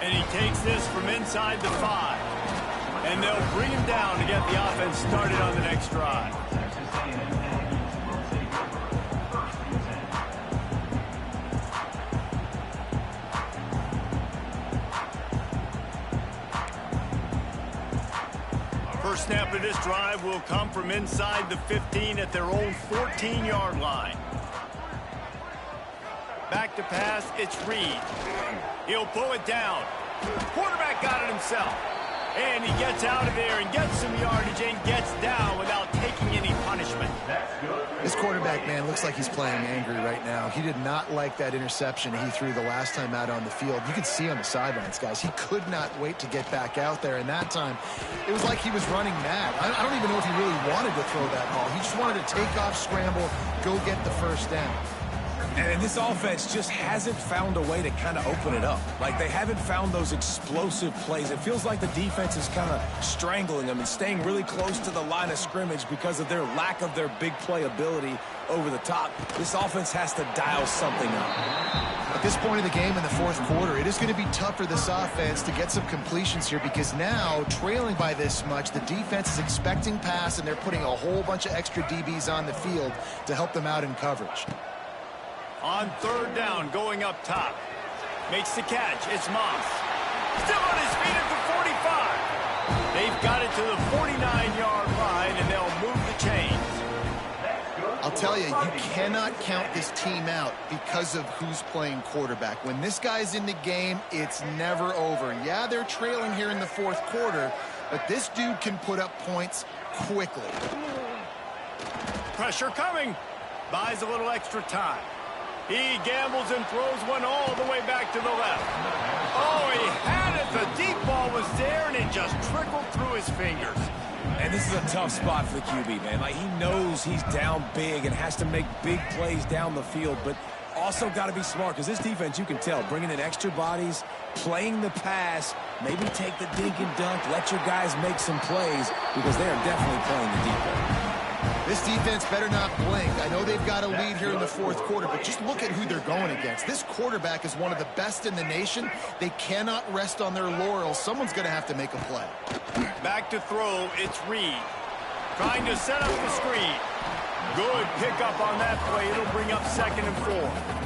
And he takes this from inside the 5. And they'll bring him down to get the offense started on the next drive. First snap of this drive will come from inside the 15 at their own 14-yard line. Back to pass, it's Reed. He'll pull it down. Quarterback got it himself. And he gets out of there and gets some yardage and gets down without taking any punishment. This quarterback, man, looks like he's playing angry right now. He did not like that interception he threw the last time out on the field. You could see on the sidelines, guys, he could not wait to get back out there. And that time, it was like he was running mad. I don't even know if he really wanted to throw that ball. He just wanted to take off, scramble, go get the 1st down. And this offense just hasn't found a way to kind of open it up. Like, they haven't found those explosive plays. It feels like the defense is kind of strangling them and staying really close to the line of scrimmage because of their lack of their big play ability over the top. This offense has to dial something up. At this point of the game in the 4th quarter, it is going to be tough for this offense to get some completions here because now, trailing by this much, the defense is expecting pass, and they're putting a whole bunch of extra DBs on the field to help them out in coverage. On 3rd down, going up top. Makes the catch. It's Moss. Still on his feet at the 45. They've got it to the 49-yard line, and they'll move the chains. I'll tell you, you cannot count this team out because of who's playing quarterback. When this guy's in the game, it's never over. Yeah, they're trailing here in the 4th quarter, but this dude can put up points quickly. Pressure coming. Buys a little extra time. He gambles and throws one all the way back to the left. Oh, he had it. The deep ball was there, and it just trickled through his fingers. And this is a tough spot for the QB, man. Like, he knows he's down big and has to make big plays down the field, but also got to be smart because this defense, you can tell, bringing in extra bodies, playing the pass, maybe take the dink and dunk, let your guys make some plays because they are definitely playing the defense. This defense better not blink. I know they've got a lead here in the 4th quarter, but just look at who they're going against. This quarterback is one of the best in the nation. They cannot rest on their laurels. Someone's going to have to make a play. Back to throw, it's Reed. Trying to set up the screen. Good pickup on that play. It'll bring up 2nd and 4.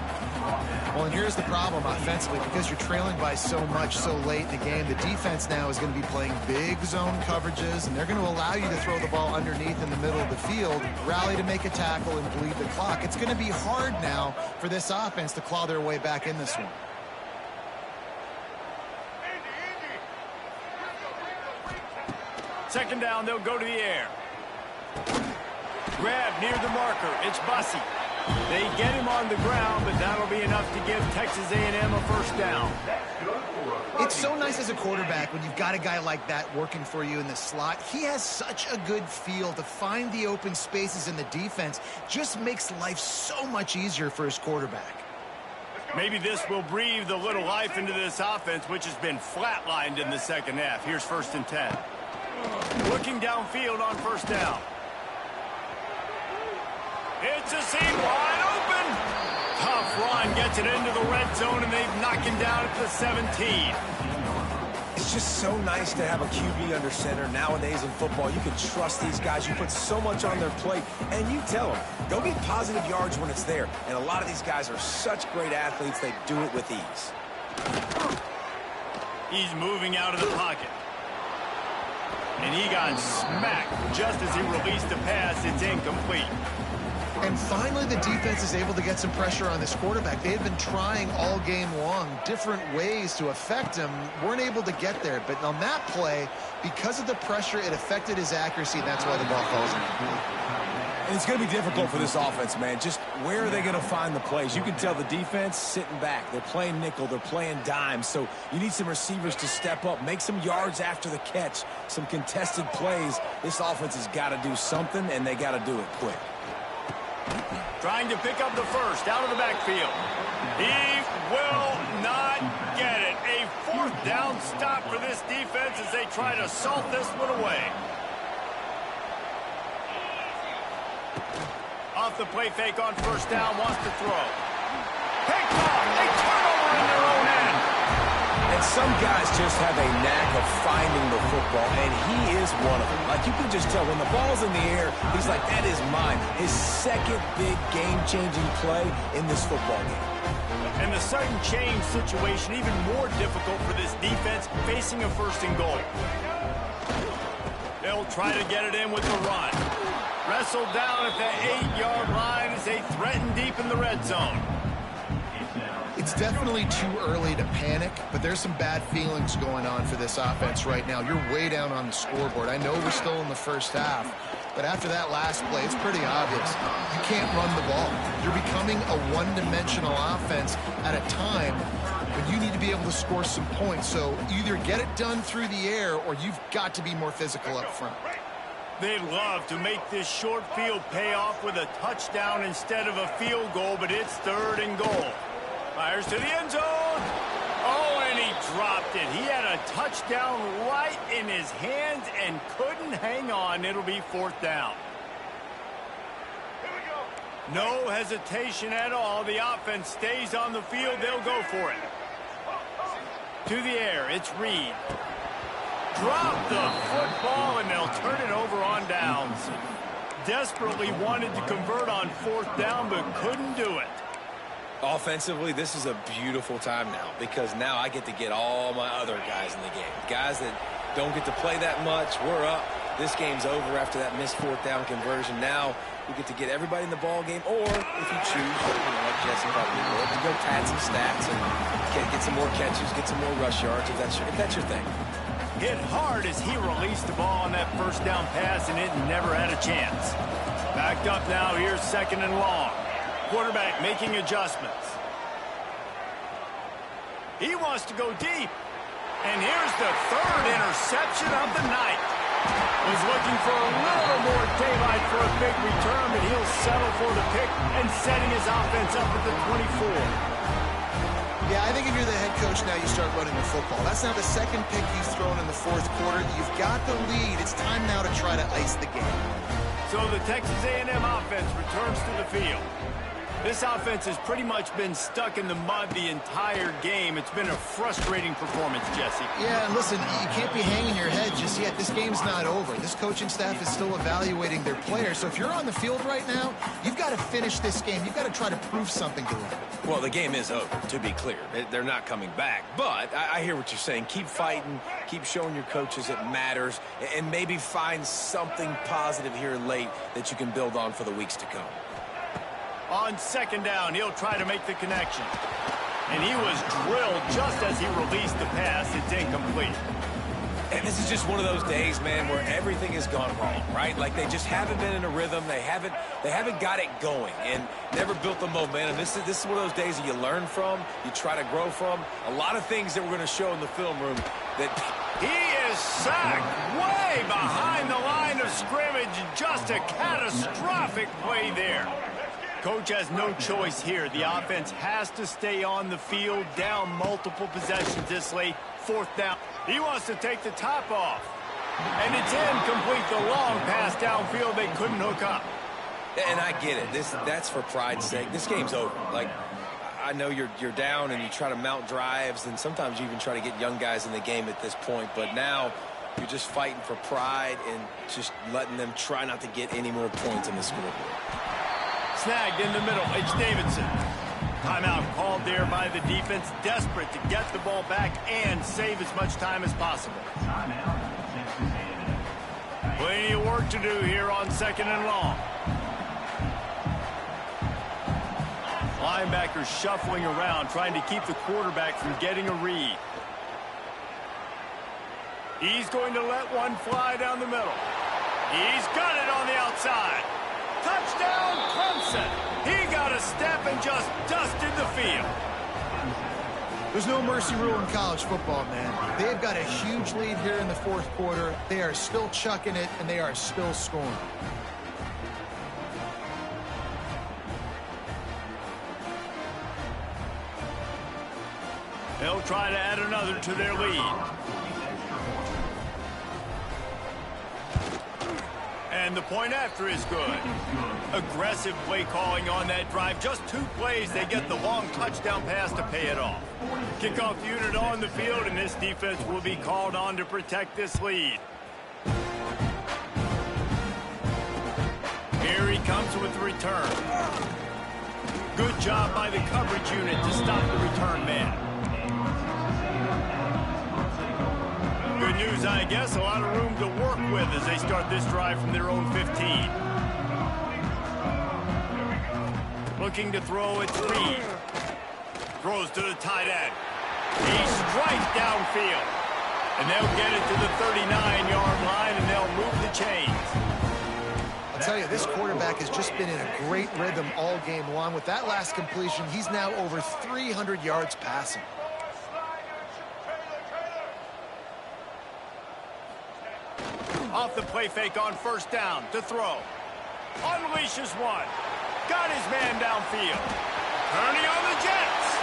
Well, and here's the problem offensively. Because you're trailing by so much so late in the game, the defense now is going to be playing big zone coverages, and they're going to allow you to throw the ball underneath in the middle of the field, rally to make a tackle, and bleed the clock. It's going to be hard now for this offense to claw their way back in this one. Second down, they'll go to the air. Grab near the marker. It's Bussey. They get him on the ground, but that'll be enough to give Texas A&M a first down. It's so nice as a quarterback when you've got a guy like that working for you in the slot. He has such a good feel to find the open spaces in the defense. Just makes life so much easier for his quarterback. Maybe this will breathe a little life into this offense, which has been flatlined in the second half. Here's 1st and 10. Looking downfield on first down. It's a seam wide open. Tough run gets it into the red zone, and they've knocked him down at the 17. It's just so nice to have a QB under center. Nowadays in football, you can trust these guys. You put so much on their plate, and you tell them, they'll get positive yards when it's there. And a lot of these guys are such great athletes, they do it with ease. He's moving out of the pocket. And he got smacked just as he released the pass. It's incomplete. And finally, the defense is able to get some pressure on this quarterback. They had been trying all game long different ways to affect him. Weren't able to get there. But on that play, because of the pressure, it affected his accuracy, and that's why the ball falls incomplete. And it's going to be difficult for this offense, man. Just where are they going to find the plays? You can tell the defense sitting back. They're playing nickel. They're playing dime. So you need some receivers to step up, make some yards after the catch, some contested plays. This offense has got to do something, and they got to do it quick. Trying to pick up the first out of the backfield. He will not get it. A 4th down stop for this defense as they try to salt this one away. Off the play fake on first down, wants to throw. Picked off, a turnover in their own end. And some guys just have a knack of finding the football, and he is one of them. Like, you can just tell when the ball's in the air, he's like, that is mine. His second big game-changing play in this football game. And the sudden change situation even more difficult for this defense facing a 1st and goal. They'll try to get it in with the run. Wrestled down at the 8-yard line as they threaten deep in the red zone. It's definitely too early to panic, but there's some bad feelings going on for this offense right now. You're way down on the scoreboard. I know we're still in the first half, but after that last play, it's pretty obvious. You can't run the ball. You're becoming a one-dimensional offense at a time when you need to be able to score some points. So either get it done through the air or you've got to be more physical up front. They'd love to make this short field pay off with a touchdown instead of a field goal, but it's 3rd and goal. Fires to the end zone. Oh, and he dropped it. He had a touchdown right in his hands and couldn't hang on. It'll be 4th down. No hesitation at all. The offense stays on the field. They'll go for it. To the air, it's Reed. Drop the football, and they'll turn it over on downs. Desperately wanted to convert on 4th down, but couldn't do it. Offensively, this is a beautiful time now because now I get to get all my other guys in the game. Guys that don't get to play that much, we're up. This game's over after that missed 4th down conversion. Now we get to get everybody in the ball game, or if you choose, like Jesse probably would, to go pad some stats and get some more catches, get some more rush yards if that's your thing. Hit hard as he released the ball on that 1st down pass, and it never had a chance. Backed up now, here's 2nd and long. Quarterback making adjustments. He wants to go deep. And here's the 3rd interception of the night. Was looking for a little more daylight for a big return, but he'll settle for the pick and setting his offense up at the 24. Yeah, I think if you're the head coach now, you start running the football. That's now the 2nd pick he's thrown in the 4th quarter. You've got the lead. It's time now to try to ice the game. So the Texas A&M offense returns to the field. This offense has pretty much been stuck in the mud the entire game. It's been a frustrating performance, Jesse. Yeah, and listen, you can't be hanging your head just yet. This game's not over. This coaching staff is still evaluating their players. So if you're on the field right now, you've got to finish this game. You've got to try to prove something to them. Well, the game is over, to be clear. They're not coming back. But I hear what you're saying. Keep fighting. Keep showing your coaches it matters. And maybe find something positive here late that you can build on for the weeks to come. On 2nd down, he'll try to make the connection. And he was drilled just as he released the pass. It's incomplete. And this is just one of those days, man, where everything has gone wrong, right? Like they just haven't been in a rhythm. They haven't got it going and never built the momentum. This is one of those days that you learn from, you try to grow from. A lot of things that we're going to show in the film room that he is sacked way behind the line of scrimmage. Just a catastrophic play there. Coach has no choice here. The offense has to stay on the field, down multiple possessions this late. 4th down. He wants to take the top off. And it's incomplete. The long pass downfield. They couldn't hook up. And I get it. That's for pride's sake. This game's over. Like, I know you're down and you try to mount drives, and sometimes you even try to get young guys in the game at this point. But now you're just fighting for pride and just letting them try not to get any more points in the scoreboard. Snagged in the middle. It's Davidson. Timeout called there by the defense, desperate to get the ball back and save as much time as possible. Plenty of work to do here on 2nd and long. Linebackers shuffling around, trying to keep the quarterback from getting a read. He's going to let one fly down the middle. He's got it on the outside. Touchdown, Clemson. He got a step and just dusted the field. There's no mercy rule in college football, man. They've got a huge lead here in the 4th quarter. They are still chucking it, and they are still scoring. They'll try to add another to their lead. And the point after is good. Aggressive play calling on that drive. Just 2 plays, they get the long touchdown pass to pay it off. Kickoff unit on the field, and this defense will be called on to protect this lead. Here he comes with the return. Good job by the coverage unit to stop the return man. Good news, I guess. A lot of room to work with as they start this drive from their own 15. Looking to throw, it's Reed. Throws to the tight end. He strikes downfield. And they'll get it to the 39-yard line, and they'll move the chains. I'll tell you, this quarterback has just been in a great rhythm all game long. With that last completion, he's now over 300 yards passing. Off the play fake on 1st down to throw. Unleashes one. Got his man downfield. Turning on the Jets.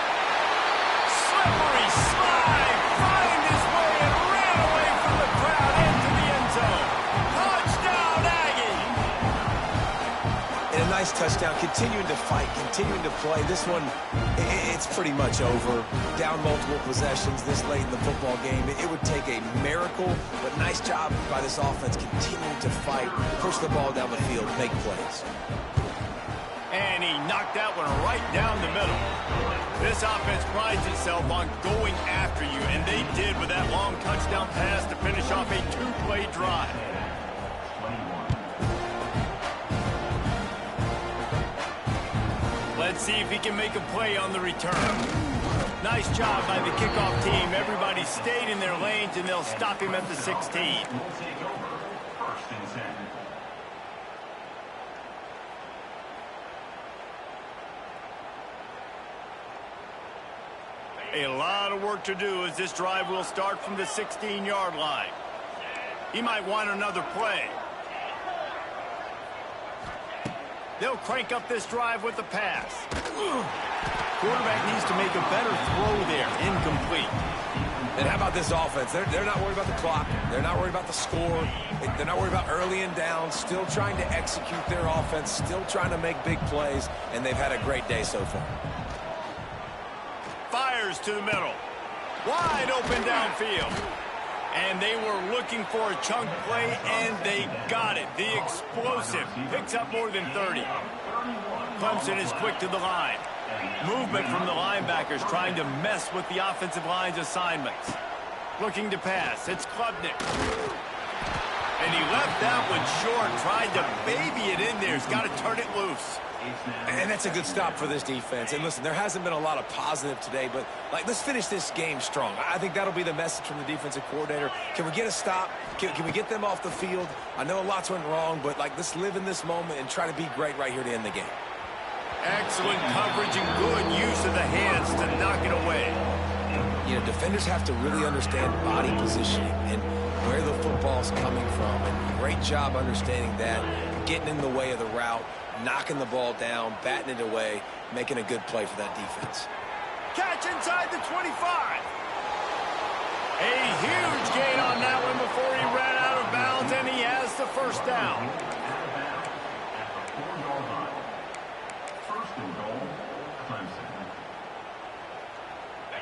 Slippery slide. Find his way and ran away from the crowd into the end zone. Touchdown, Aggie. And a nice touchdown. Continuing to fight, continuing to play. This one, it's pretty much over. Down multiple possessions this late in the football game. It would take a miracle, but nice job by this offense continuing to fight, push the ball down the field, make plays. And he knocked that one right down the middle. This offense prides itself on going after you, and they did with that long touchdown pass to finish off a 2-play drive. Let's see if he can make a play on the return. Nice job by the kickoff team. Everybody stayed in their lanes, and they'll stop him at the 16. A lot of work to do as this drive will start from the 16-yard line. He might want another play. They'll crank up this drive with the pass. Quarterback needs to make a better throw there. Incomplete. And how about this offense? They're not worried about the clock. They're not worried about the score. They're not worried about early and down. Still trying to execute their offense. Still trying to make big plays. And they've had a great day so far. Fires to the middle. Wide open downfield. And they were looking for a chunk play, and they got it. The explosive picks up more than 30. Clemson is quick to the line. Movement from the linebackers trying to mess with the offensive line's assignments. Looking to pass. It's Klubnik. And he left that one short, tried to baby it in there. He's got to turn it loose. And that's a good stop for this defense. And listen, there hasn't been a lot of positive today, but let's finish this game strong. I think that'll be the message from the defensive coordinator. Can we get a stop? Can we get them off the field? I know lots went wrong, but let's live in this moment and try to be great right here to end the game. Excellent coverage and good use of the hands to knock it away. You know, defenders have to really understand body positioning and where the football's coming from. And great job understanding that, getting in the way of the route, knocking the ball down, batting it away, making a good play for that defense. Catch inside the 25. A huge gain on that one before he ran out of bounds, and he has the first down.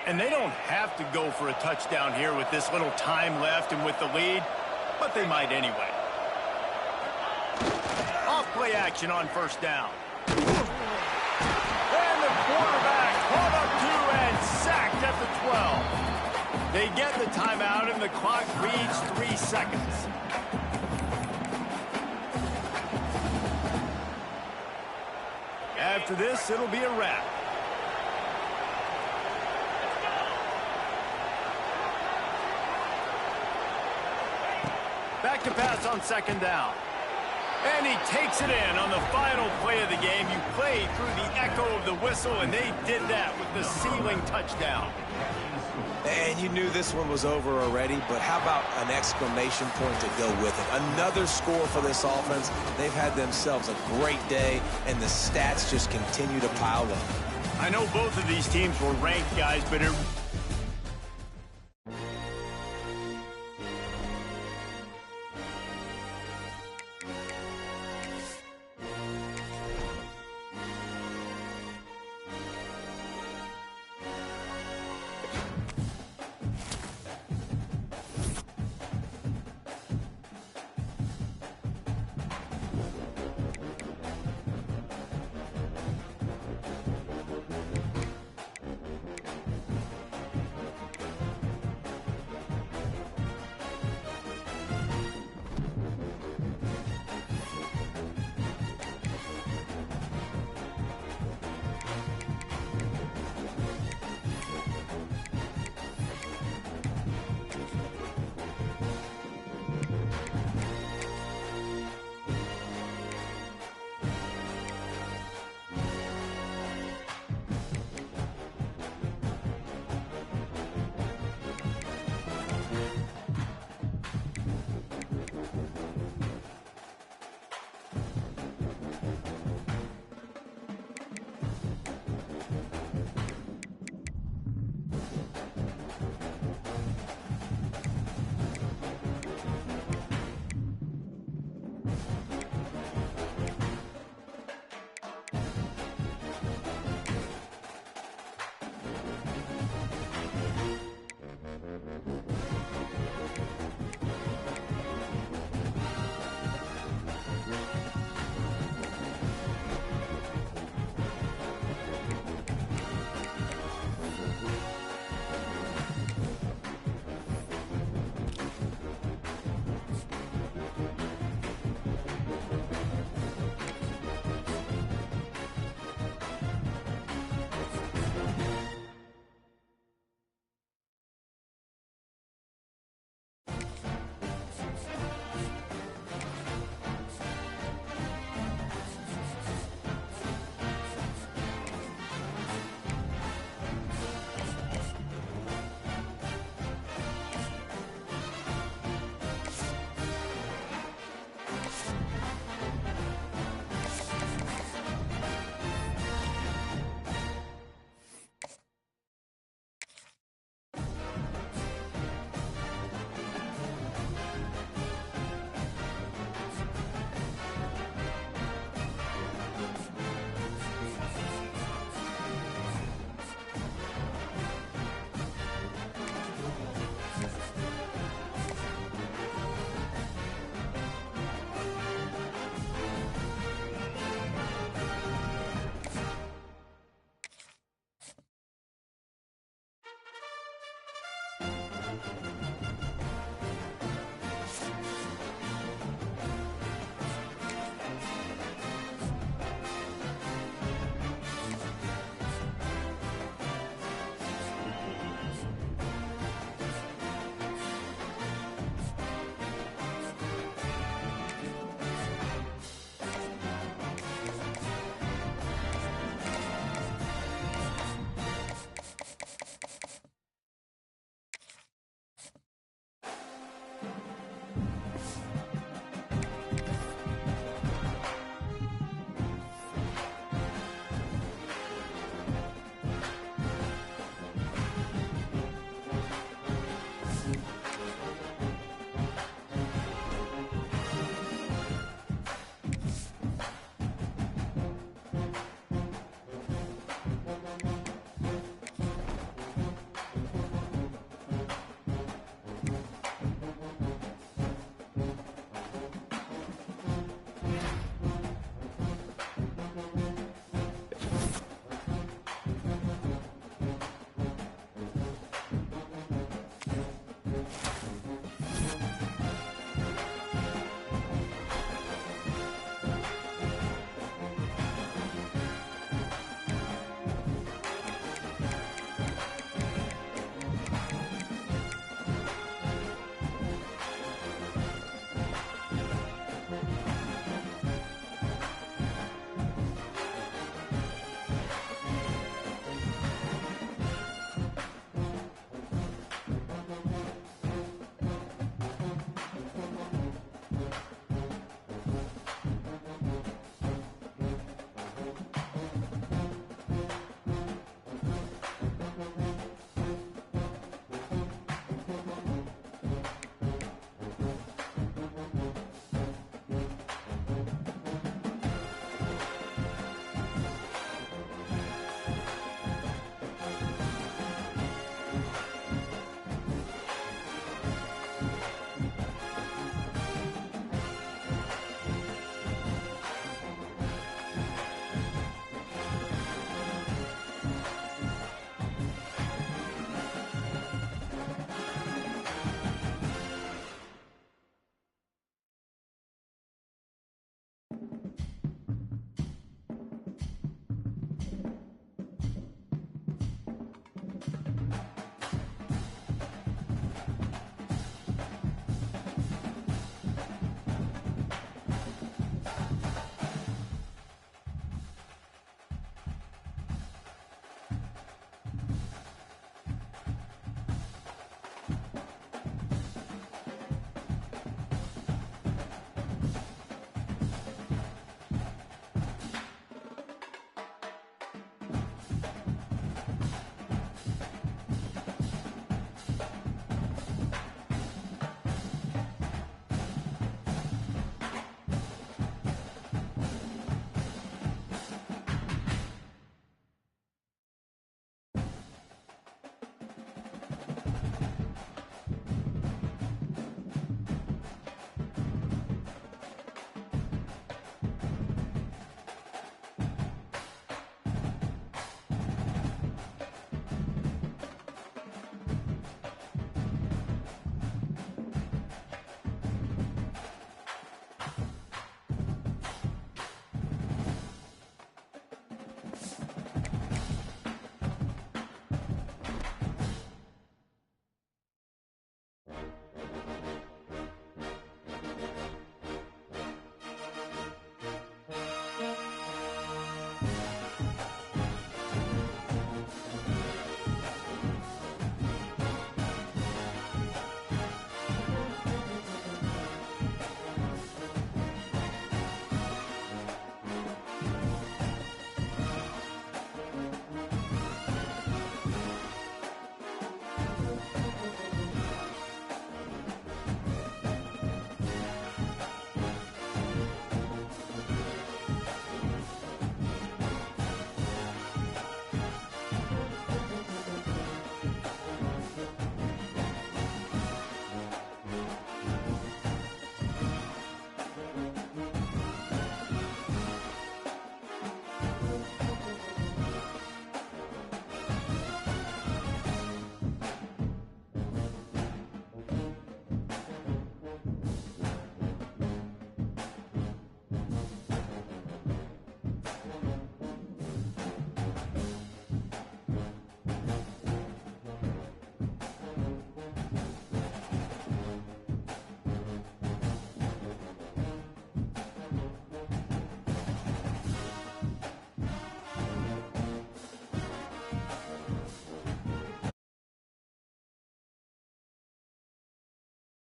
And they don't have to go for a touchdown here with this little time left and with the lead, but they might anyway. Off-play action on first down. And the quarterback caught up to and sacked at the 12. They get the timeout, and the clock reads 3 seconds. After this, it'll be a wrap. Back to pass on second down. And he takes it in on the final play of the game. You played through the echo of the whistle, and they did that with the ceiling touchdown. And you knew this one was over already, but how about an exclamation point to go with it? Another score for this offense. They've had themselves a great day, and the stats just continue to pile up. I know both of these teams were ranked, guys, but it...